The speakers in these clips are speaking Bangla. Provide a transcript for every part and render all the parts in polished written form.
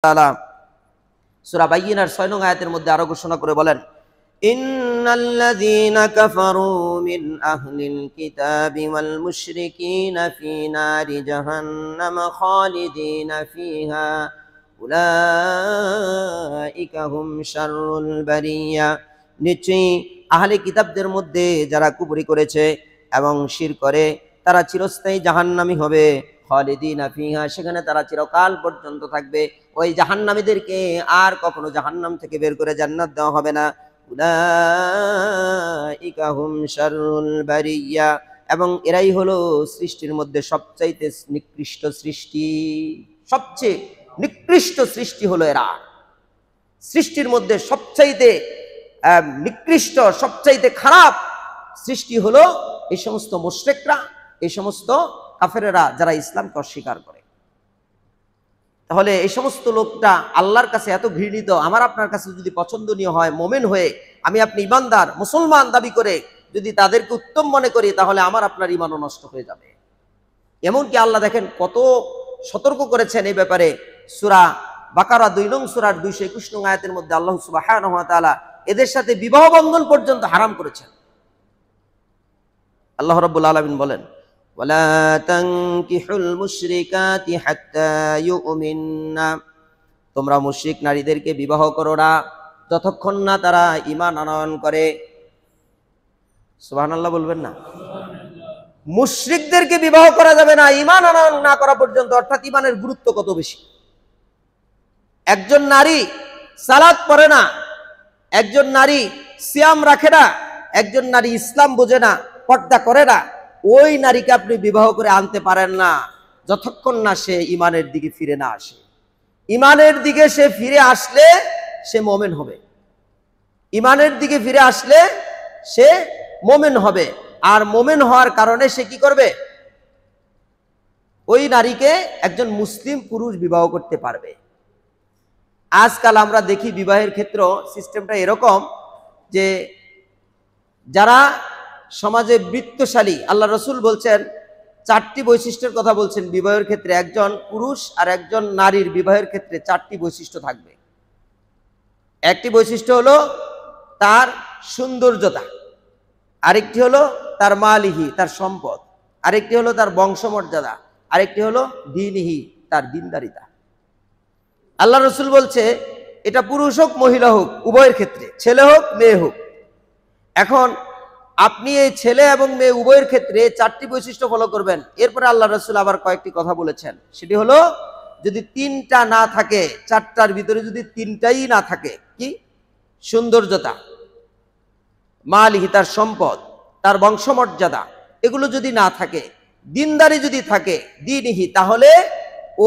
তাআলা সূরা বাইয়িনার 6 নং আয়াতের মধ্যে আরো ঘোষণা করে বলেন, ইন্নাল্লাযীনা কাফারু মিন আহলিল কিতাবি ওয়াল মুশরিকিনা ফী নারি জাহান্নাম খালিদিনা ফীহা উলাইকা হুম শাররুল বারিয়া। নিশ্চয়ই আহলে কিতাবদের মধ্যে যারা কুফরি করেছে এবং শিরক করে তারা চিরস্থায়ী জাহান্নামী হবে। খালিদিনা ফিহা, সেখানে তারা চিরকাল পর্যন্ত থাকবে। ওই জাহান্নামীদেরকে আর কখনো জাহান্নাম থেকে বের করে জান্নাত দেওয়া হবে না। উলাইকা হুম শাররুল বারিয়া, এবং এরাই হলো সৃষ্টির মধ্যে সবচাইতে নিকৃষ্ট সৃষ্টি। সবচেয়ে নিকৃষ্ট সৃষ্টি হলো এরা। সৃষ্টির মধ্যে সবচাইতে নিকৃষ্ট, সবচাইতে খারাপ সৃষ্টি হলো এই সমস্ত মুশরিকরা, এই সমস্ত কাফেরেরা যারা ইসলামকে অস্বীকার করে। তাহলে এই সমস্ত লোকটা আল্লাহর কাছে এত ঘৃণিত, আমার আপনার কাছে যদি পছন্দনীয় হয়, মোমেন হয়ে আমি আপনি ইমানদার মুসলমান দাবি করে যদি তাদেরকে উত্তম মনে করি, তাহলে আমার আপনার ইমানও নষ্ট হয়ে যাবে। এমনকি আল্লাহ দেখেন কত সতর্ক করেছেন এই ব্যাপারে। সূরা বাকারা 2 নং সূরার 221 নং আয়াতের মধ্যে আল্লাহ সুবহানাহু ওয়া তাআলা এদের সাথে বিবাহ বন্ধন পর্যন্ত হারাম করেছেন। আল্লাহ রাব্বুল আলামিন বলেন, ওয়ালা তানকিহুল মুশরিকাতি হাত্তা ইউমিননা, তোমরা মুশরিক নারীদেরকে বিবাহ করো না যতক্ষণ না তারা ঈমান আনয়ন করে। সুবহানাল্লাহ বলবেন না? মুশরিকদেরকে বিবাহ করা যাবে না ঈমান আনয়ন না করা পর্যন্ত। অর্থাৎ ঈমানের গুরুত্ব কত বেশি। একজন নারী সালাত পড়ে না, একজন নারী সিয়াম রাখে না, একজন নারী ইসলাম বোঝে না, পর্দা করে না, ওই নারীকে আপনি বিবাহ করে আনতে পারেন না যতক্ষণ না সে ঈমানের দিকে ফিরে না আসে। ঈমানের দিকে সে ফিরে আসলে সে মুমিন হবে। ঈমানের দিকে ফিরে আসলে সে মুমিন হবে। আর মুমিন হওয়ার কারণে সে কি করবে? ওই নারীকে একজন মুসলিম পুরুষ বিবাহ করতে পারবে। আজকাল আমরা দেখি বিবাহের ক্ষেত্র সিস্টেমটা এরকম যে যারা সমাজে বৃত্তশালী, আল্লাহ রসুল বলছেন 4টি বৈশিষ্ট্যের কথা বলছেন বিবাহের ক্ষেত্রে। একজন পুরুষ আর একজন নারীর বিবাহের ক্ষেত্রে 4টি বৈশিষ্ট্য থাকবে। একটি বৈশিষ্ট্য হলো তার সৌন্দর্যতা, আরেকটি হলো তার মালিহি, তার সম্পদ, আরেকটি হলো তার বংশমর্যাদা, আরেকটি হলো দীনিহি, তার দিনদারিতা। আল্লাহ রসুল বলছে এটা পুরুষ হোক মহিলা হোক, উভয়ের ক্ষেত্রে, ছেলে হোক মেয়ে হোক। এখন আপনি এই ছেলে এবং মেয়ে উভয়ের ক্ষেত্রে 4টি বৈশিষ্ট্য ফলো করবেন। এরপরে আল্লাহ রসুল আবার কয়েকটি কথা বলেছেন। সেটি হলো যদি 3টা না থাকে, 4টার ভিতরে যদি 3টাই না থাকে, কি? সৌন্দর্যতা, মালিহি, তার সম্পদ, তার বংশমর্যাদা, এগুলো যদি না থাকে, দিনদারি যদি থাকে, দীনিহি, তাহলে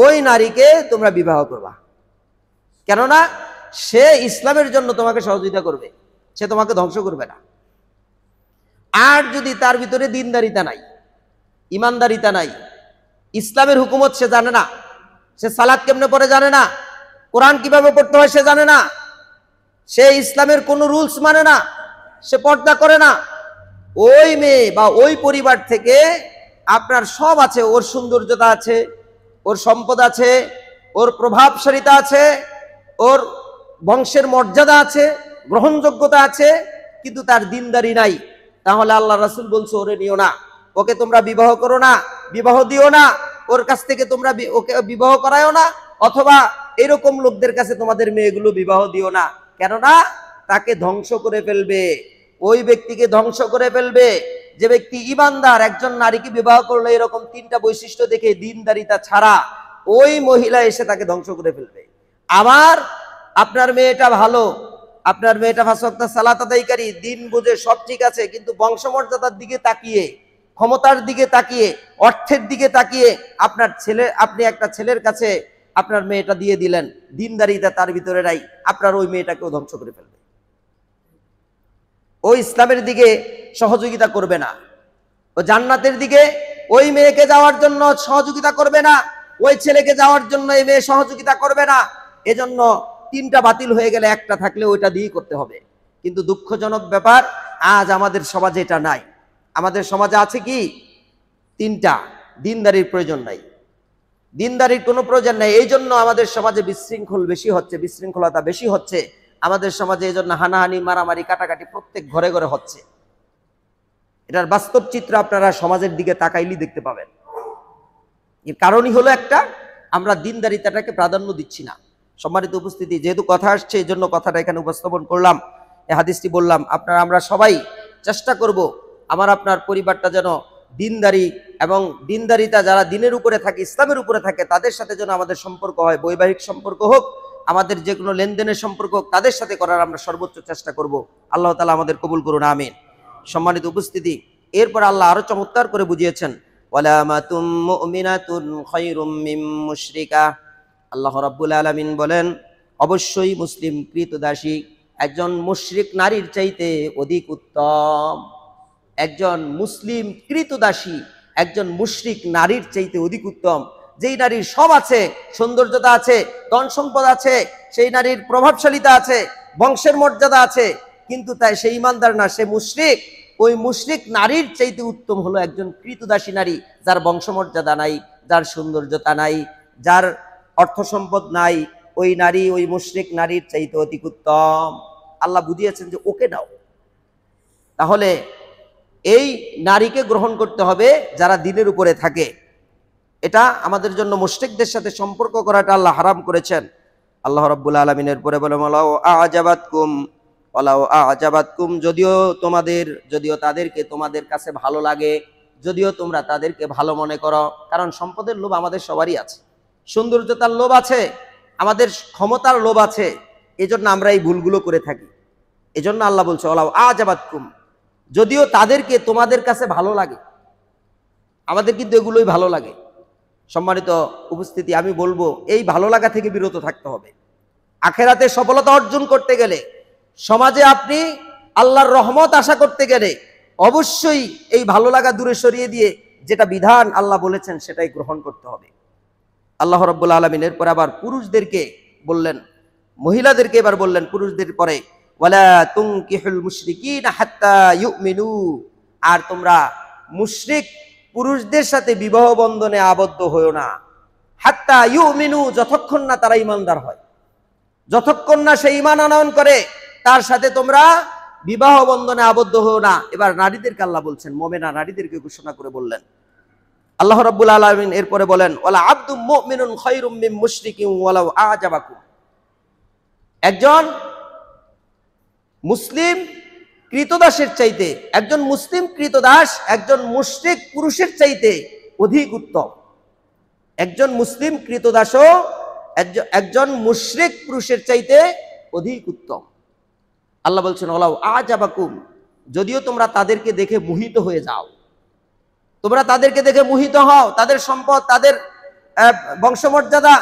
ওই নারীকে তোমরা বিবাহ করবা। কেননা সে ইসলামের জন্য তোমাকে সহযোগিতা করবে, সে তোমাকে ধ্বংস করবে না। আর যদি তার ভিতরে দিনদারিতা নাই, ইমানদারিতা নাই, ইসলামের হুকুমত সে জানে না, সে সালাত কেমনে পড়ে জানে না, কোরআন কিভাবে পড়তে হয় সে জানে না, সে ইসলামের কোনো রুলস মানে না, সে পর্দা করে না, ওই মেয়ে বা ওই পরিবার থেকে আপনার সব আছে, ওর সৌন্দর্যতা আছে, ওর সম্পদ আছে, ওর প্রভাবশালীতা আছে, ওর বংশের মর্যাদা আছে, গ্রহণযোগ্যতা আছে, কিন্তু তার দিনদারি নাই, তাহলে আল্লাহ রাসূল বলছে ওরে নিও না, ওকে তোমরা বিবাহ করো না, বিবাহ দিও না, ওর কাছ থেকে তোমরা ওকে বিবাহ করায়ও না, অথবা এরকম লোকদের কাছে তোমাদের মেয়েগুলো বিবাহ দিও না। কেননা তাকে ধ্বংস করে ফেলবে, ওই ব্যক্তিকে ধ্বংস করে ফেলবে। যে ব্যক্তি ইমানদার একজন নারীকে বিবাহ করলে এরকম 3টা বৈশিষ্ট্য দেখে দিনদারিতা ছাড়া, ওই মহিলা এসে তাকে ধ্বংস করে ফেলবে। আবার আপনার মেয়েটা ভালো, আপনার মেয়েটা 5 ওয়াক্ত সালাত আদায়কারী, দিন বুঝে, সব ঠিক আছে, কিন্তু বংশমর্যাদার দিকে তাকিয়ে, ক্ষমতার দিকে তাকিয়ে, অর্থের দিকে তাকিয়ে আপনি একটা ছেলের কাছে আপনার মেয়েটা দিয়ে দিলেন, দিনদারিতা তার ভিতরে নাই, আপনার ওই মেয়েটাকেও ধ্বংস করে ফেলবে। ও ইসলামের দিকে সহযোগিতা করবে না, ও জান্নাতের দিকে ওই মেয়েকে যাওয়ার জন্য সহযোগিতা করবে না, ওই ছেলেকে যাওয়ার জন্য এই মেয়ে সহযোগিতা করবে না। এজন্য 3টা বাতিল হয়ে গেলে একটা থাকলে ওইটা দিয়েই করতে হবে। কিন্তু দুঃখজনক ব্যাপার, আজ আমাদের সমাজে এটা নাই। আমাদের সমাজে আছে কি? 3টা, দিনদারির প্রয়োজন নাই। দিনদারির কোনো প্রয়োজন নেই। এই জন্য আমাদের সমাজে বিশৃঙ্খলতা বেশি হচ্ছে। আমাদের সমাজে এই জন্য হানাহানি, মারামারি, কাটাকাটি প্রত্যেক ঘরে ঘরে হচ্ছে। এটার বাস্তব চিত্র আপনারা সমাজের দিকে তাকাইলেই দেখতে পাবেন। এর কারণই হলো একটা, আমরা দিনদারিতাটাকে প্রাধান্য দিচ্ছি না। সম্মানিত উপস্থিতি, যেহেতু কথা আসছে এই জন্য কথাটা এখানে উপস্থাপন করলাম, এই হাদিসটি বললাম। আমরা সবাই চেষ্টা করব আমার আপনার পরিবারটা যেন দিনদারি এবং দিনদারিতা যারা দিনের উপরে থাকে, ইসলামের উপরে থাকে, তাদের সাথে যেন আমাদের সম্পর্ক হয়। বৈবাহিক সম্পর্ক হোক, আমাদের যে কোনো লেনদেনের সম্পর্ক হোক, তাদের সাথে করার আমরা সর্বোচ্চ চেষ্টা করব। আল্লাহ তাআলা আমাদের কবুল করুন, আমিন। সম্মানিত উপস্থিতি, এরপর আল্লাহ আরো চমৎকার করে বুঝিয়েছেন, ওয়ালামাতুম মুমিনাতুন খায়রুম মিন মুশরিকা। আল্লাহ রাব্বুল আলামিন বলেন, অবশ্যই মুসলিম কৃতদাসী একজন মুশরিক নারীর চাইতে অধিক উত্তম। একজন মুসলিম কৃতদাসী একজন মুশরিক নারীর চাইতে অধিক উত্তম। যেই নারীর সব আছে, সৌন্দর্যতা আছে, ধন সম্পদ আছে, সেই নারীর প্রভাবশালীতা আছে, বংশের মর্যাদা আছে, কিন্তু তাই সে ইমানদার না, সে মুশরিক। ওই মুশরিক নারীর চাইতে উত্তম হলো একজন কৃতদাসী নারী, যার বংশমর্যাদা নাই, যার সৌন্দর্যতা নাই, যার অর্থ সম্পদ নাই। ওই নারী ওই মুশরিক নারীর চাইতে অধিক উত্তম। আল্লাহ বুঝিয়েছেন যে ওকে দাও। তাহলে এই নারীকে গ্রহণ করতে হবে যারা দিনের উপরে থাকে। এটা আমাদের জন্য মুশরিকদের সাথে সম্পর্ক করাটা আল্লাহ হারাম করেছেন। আল্লাহ রাব্বুল আলামিনের পরে বলে, ওয়ালাউ আ'জাবাতকুম, যদিও তাদেরকে তোমাদের কাছে ভালো লাগে, যদিও তোমরা তাদেরকে ভালো মনে করো। কারণ সম্পদের লোভ আমাদের সবারই আছে, সৌন্দর্যতার লোভ আছে, আমাদের ক্ষমতার লোভ আছে। এজন্য আমরা এই ভুলগুলো করে থাকি। এজন্য আল্লাহ বলছে, ওয়ালাউ আ'জাবাতকুম, যদিও তাদেরকে তোমাদের কাছে ভালো লাগে। আমাদের কিন্তু এগুলোই ভালো লাগে। সম্মানিত উপস্থিতি, আমি বলবো এই ভালো লাগা থেকে বিরত থাকতে হবে। আখেরাতে সফলতা অর্জন করতে গেলে, সমাজে আপনি আল্লাহর রহমত আশা করতে গেলে অবশ্যই এই ভালো লাগা দূরে সরিয়ে দিয়ে যেটা বিধান আল্লাহ বলেছেন সেটাই গ্রহণ করতে হবে। আল্লাহ রাব্বুল আলামিন এরপর আবার পুরুষদেরকে বললেন, মহিলাদেরকে এবার বললেন পুরুষদের পরে, ওয়ালা তুনকিহুল মুশরিকিনা হাত্তা ইউমিনু, আর তোমরা মুশরিক পুরুষদের সাথে বিবাহ বন্ধনে আবদ্ধ হয়ো না। হাত্তা ইউমিনু, যতক্ষণ না তারা ঈমানদার হয়, যতক্ষণ না সে ঈমান আনয়ন করে, তার সাথে তোমরা বিবাহ বন্ধনে আবদ্ধ হও না। এবার নারীদেরকে আল্লাহ বলছেন, মুমিনা নারীদেরকে ঘোষণা করে বললেন আল্লাহ রাব্বুল আলামিন। এরপরে বলেন, ওয়ালা আবদুম মুমিনুন খায়রুম মিন মুশরিকিন ওয়ালাউ আ'জাবাকুম, একজন মুসলিম কৃতদাসের চাইতে, একজন মুসলিম কৃতদাস একজন মুশরিক পুরুষের চাইতে অধিক উত্তম। একজন মুসলিম কৃতদাসও একজন মুশরিক পুরুষের চাইতে অধিক উত্তম। আল্লাহ বলছেন, ওয়ালাউ আ'জাবাকুম, যদিও তোমরা তাদেরকে দেখে মোহিত হয়ে যাও, তোমরা তাদেরকে দেখে মোহিত হও, তাদের সম্পদ, তাদের বংশমর্যাদা,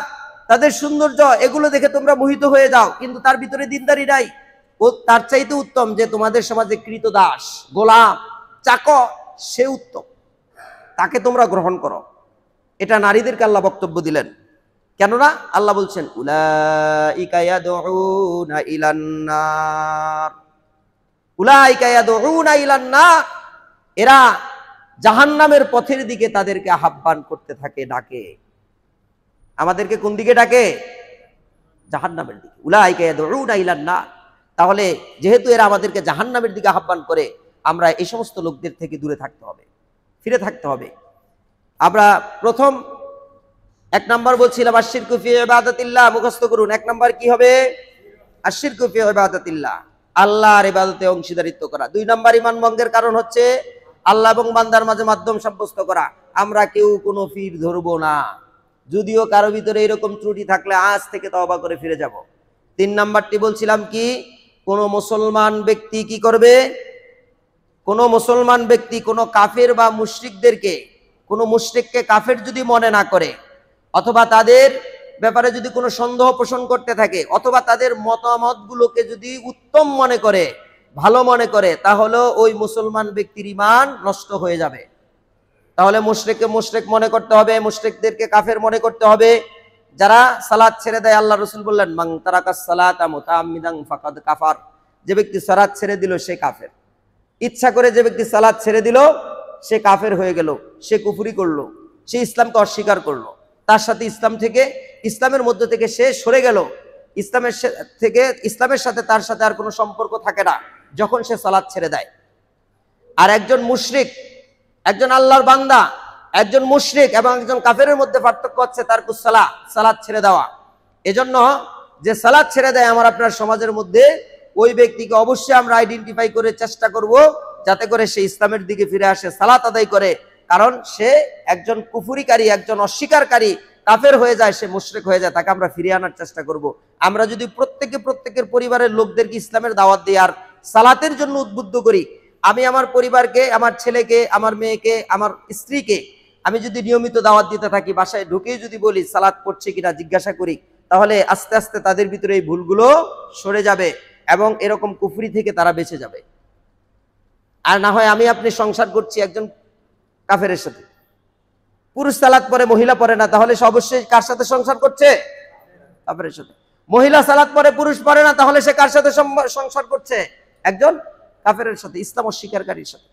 তাদের সৌন্দর্য, এগুলো দেখে তোমরা মোহিত হয়ে যাও, কিন্তু তার ভিতরে দিনদারি নাই, ও তার চাইতে উত্তম যে তোমাদের সমাজে কৃতদাস, গোলাম, চাকর, সে উত্তম, তাকে তোমরা গ্রহণ করো। এটা নারীদেরকে আল্লাহ বক্তব্য দিলেন। কেননা আল্লাহ বলছেন, উলাইকা ইয়াদউনা ইলান নার, উলাইকা ইয়াদউনা ইলান নার, এরা জাহান্নামের পথের দিকে তাদেরকে আহ্বান করতে থাকে, ডাকে। আমাদেরকে কোন দিকে ডাকে? জাহান্নামের দিকে। উলাইকা ইয়াদউনা ইলান নার। তাহলে যেহেতু এরা আমাদেরকে জাহান্নামের দিকে আহ্বান করে, আমরা এই সমস্ত লোকদের থেকে দূরে থাকতে হবে, ফিরে থাকতে হবে। আমরা প্রথম 1 নাম্বার বলছিলাম আশিরকু ফি ইবাদাতিল্লাহ, মুখস্থ করুন। 1 নাম্বার কি হবে? আশিরকু ফি ইবাদাতিল্লাহ, আল্লাহর ইবাদতে অংশীদারিত্ব করা। 2 নাম্বার ঈমান ভঙ্গের কারণ হচ্ছে আল্লাহ এবং বান্দার মাঝে মাধ্যম সাব্যস্ত করা। আমরা কেউ কোনো পীর ধরবো না, যদিও কারো ভিতরে এরকম ত্রুটি থাকলে আজ থেকে তওবা করে ফিরে যাব। 3 নাম্বারটি বলছিলাম কি, কোনো মুসলমান ব্যক্তি কি করবে? কোনো মুসলমান ব্যক্তি কোনো কাফের বা মুশরিকদেরকে, কোনো মুশরিককে কাফের যদি মনে না করে, অথবা তাদের ব্যাপারে যদি কোনো সন্দেহ পোষণ করতে থাকে, অথবা তাদের মতামতগুলোকে যদি উত্তম মনে করে, ভালো মনে করে, তাহলে ওই মুসলমান ব্যক্তির ঈমান নষ্ট হয়ে যাবে। তাহলে মুশরিককে মুশরিক মনে করতে হবে, মুশরিকদেরকে কাফের মনে করতে হবে। যারা সালাত ছেড়ে দেয়, আল্লাহ রাসূল বললেন, মান তারাকাস সালাতা মুতাআম্মিদান ফাকাদ কাফার, যে ব্যক্তি সালাত ছেড়ে দিল সে কাফের। ইচ্ছা করে যে ব্যক্তি সালাত ছেড়ে দিল সে কাফের হয়ে গেল, সে কুফরি করলো, সে ইসলামকে অস্বীকার করলো। তার সাথে ইসলামের মধ্যে থেকে সে সরে গেল, ইসলামের সাথে তার সাথে আর কোনো সম্পর্ক থাকে না যখন সে সালাত ছেড়ে দেয়। আর একজন মুশরিক, একজন আল্লাহর বান্দা, একজন মুশরিক এবং একজন কাফেরের মধ্যে পার্থক্য হচ্ছে তারকুস সালাহ, সালাত ছেড়ে দেওয়া। এজন্য যে সালাত ছেড়ে দেয় আমার আপনার সমাজের মধ্যে, ওই ব্যক্তিকে অবশ্যই আমরা আইডেন্টিফাই করে চেষ্টা করব যাতে করে সে ইসলামের দিকে ফিরে আসে, সালাত আদায় করে। কারণ সে একজন কুফরিকারী, একজন অস্বীকারী, কাফের হয়ে যায়, সে মুশরিক হয়ে যায়, তাকে আমরা ফিরিয়ে আনার চেষ্টা করব। আমরা যদি প্রত্যেকের পরিবারের লোকদেরকে ইসলামের দাওয়াত দিই আর সালাতের জন্য উদ্বুদ্ধ করি, আমি আমার পরিবারকে, আমার ছেলেকে, আমার মেয়েকে, আমার স্ত্রীকে আমি যদি নিয়মিত দাওয়াত দিতে থাকি, বাসায় ঢুকেই যদি বলি সালাত পড়ছে কিনা জিজ্ঞাসা করি, তাহলে আস্তে আস্তে তাদের ভিতরে এই ভুলগুলো সরে যাবে এবং এরকম কুফরি থেকে তারা বেঁচে যাবে। আর না হয় আমি আপনি সংসার করছি একজন কাফেরের সাথে, পুরুষ সালাত পরে মহিলা পড়ে না, তাহলে সে অবশ্যই কার সাথে সংসার করছে? কাফেরের সাথে। মহিলা সালাত পরে পুরুষ পড়ে না, তাহলে সে কার সাথে সংসার করছে? একজন কাফেরের সাথে, ইসলাম অস্বীকারীর সাথে।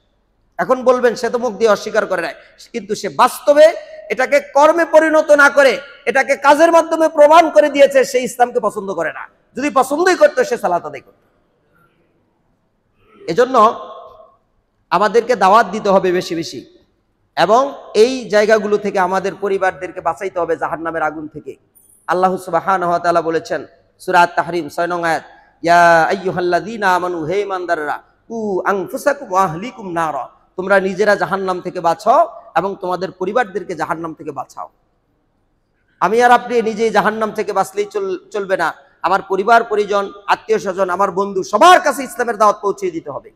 এখন বলবেন সে তো মুখ দিয়ে অস্বীকার করে না, কিন্তু সে বাস্তবে এটাকে কর্মে পরিণত না করে এটাকে কাজের মাধ্যমে প্রমাণ করে দিয়েছে সে ইসলামকে পছন্দ করে না। যদি পছন্দই করতো সে সালাত আদায় করত। এজন্য আমাদেরকে দাওয়াত দিতে হবে বেশি বেশি, এবং এই জায়গাগুলো থেকে আমাদের পরিবারদেরকে বাঁচাইতে হবে জাহান্নামের আগুন থেকে। আল্লাহ সুবহানাহু ওয়া তাআলা বলেছেন সূরা আত-তাহরিম 6 নং আয়াত, ইয়া আইয়ুহাল্লাযীনা আমানু, হে ঈমানদাররা, কু আনফুসাকুম ওয়া আহলিকুম নারা, তোমরা নিজেরা জাহান্নাম থেকে বাঁচাও এবং তোমাদের পরিবারদেরকে জাহান্নাম থেকে বাঁচাও। আমি আর আপনি নিজেই জাহান্নাম থেকে বাঁচলেই চলবে না, আমার পরিবার পরিজন, আত্মীয় স্বজন, আমার বন্ধু, সবার কাছে ইসলামের দাওয়াত পৌঁছে দিতে হবে।